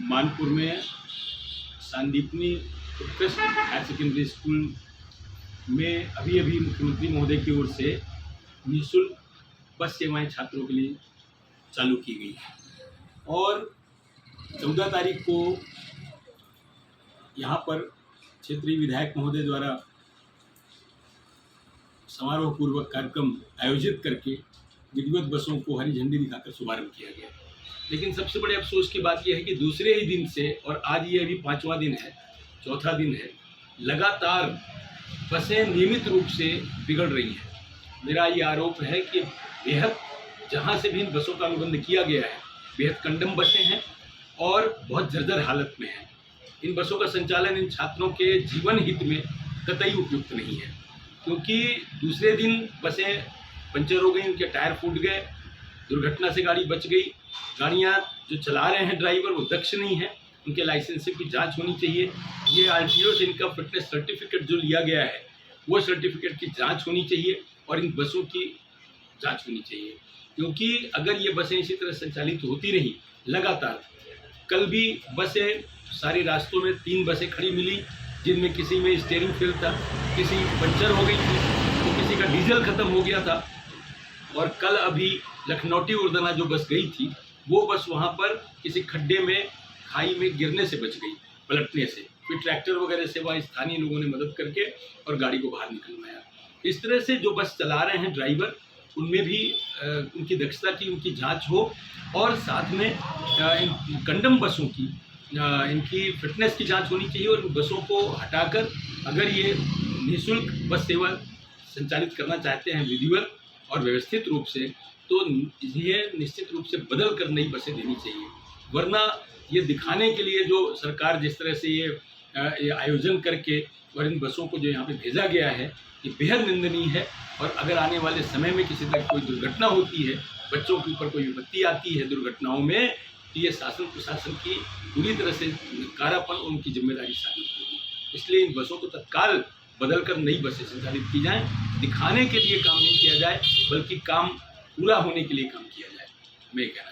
मानपुर में संदीपनी उत्कृष्ट higher secondary school में अभी अभी मुख्यमंत्री महोदय की ओर से निःशुल्क बस सेवाएं छात्रों के लिए चालू की गई और 14 तारीख को यहाँ पर क्षेत्रीय विधायक महोदय द्वारा समारोह पूर्वक कार्यक्रम आयोजित करके विधिवत बसों को हरी झंडी दिखाकर शुभारंभ किया गया। लेकिन सबसे बड़े अफसोस की बात यह है कि दूसरे ही दिन से, और आज ये अभी 5वां दिन है, चौथा दिन है, लगातार बसें नियमित रूप से बिगड़ रही हैं। मेरा ये आरोप है कि बेहद जहाँ से भी इन बसों का अनुबंध किया गया है बेहद कंडम बसें हैं और बहुत जर्जर हालत में हैं। इन बसों का संचालन इन छात्रों के जीवन हित में कतई उपयुक्त नहीं है, क्योंकि दूसरे दिन बसें पंचर हो गई, उनके टायर फूट गए, दुर्घटना से गाड़ी बच गई। गाड़ियाँ जो चला रहे हैं ड्राइवर वो दक्ष नहीं है, उनके लाइसेंस की जांच होनी चाहिए। ये आरटीओ से इनका फिटनेस सर्टिफिकेट जो लिया गया है वो सर्टिफिकेट की जांच होनी चाहिए और इन बसों की जांच होनी चाहिए, क्योंकि अगर ये बसें इसी तरह संचालित होती रही लगातार, कल भी बसें सारे रास्तों में 3 बसें खड़ी मिली जिनमें किसी में स्टीयरिंग फेल था, किसी पंचर हो गई थी, तो किसी का डीजल ख़त्म हो गया था। और कल अभी लखनौटी उर्दना जो बस गई थी वो बस वहाँ पर किसी खड्डे में खाई में गिरने से बच गई, पलटने से। फिर ट्रैक्टर वगैरह से वहाँ स्थानीय लोगों ने मदद करके और गाड़ी को बाहर निकलवाया। इस तरह से जो बस चला रहे हैं ड्राइवर, उनमें भी उनकी दक्षता की उनकी जांच हो और साथ में इन कंडम बसों की इनकी फिटनेस की जांच होनी चाहिए और बसों को हटाकर अगर ये निःशुल्क बस सेवा संचालित करना चाहते हैं विधिवत और व्यवस्थित रूप से, तो ये निश्चित रूप से बदल कर नई बसें देनी चाहिए। वरना ये दिखाने के लिए जो सरकार जिस तरह से ये आयोजन करके और इन बसों को जो यहाँ पे भेजा गया है, ये बेहद निंदनीय है। और अगर आने वाले समय में किसी तक कोई दुर्घटना होती है, बच्चों के ऊपर कोई विपत्ति आती है दुर्घटनाओं में, तो ये शासन प्रशासन की पूरी तरह से कारापन उनकी जिम्मेदारी साबित होगी। इसलिए इन बसों को तत्काल बदल कर नई बसें संचालित की जाएं। दिखाने के लिए काम नहीं किया जाए, बल्कि काम पूरा होने के लिए काम किया जाए। मैं कहना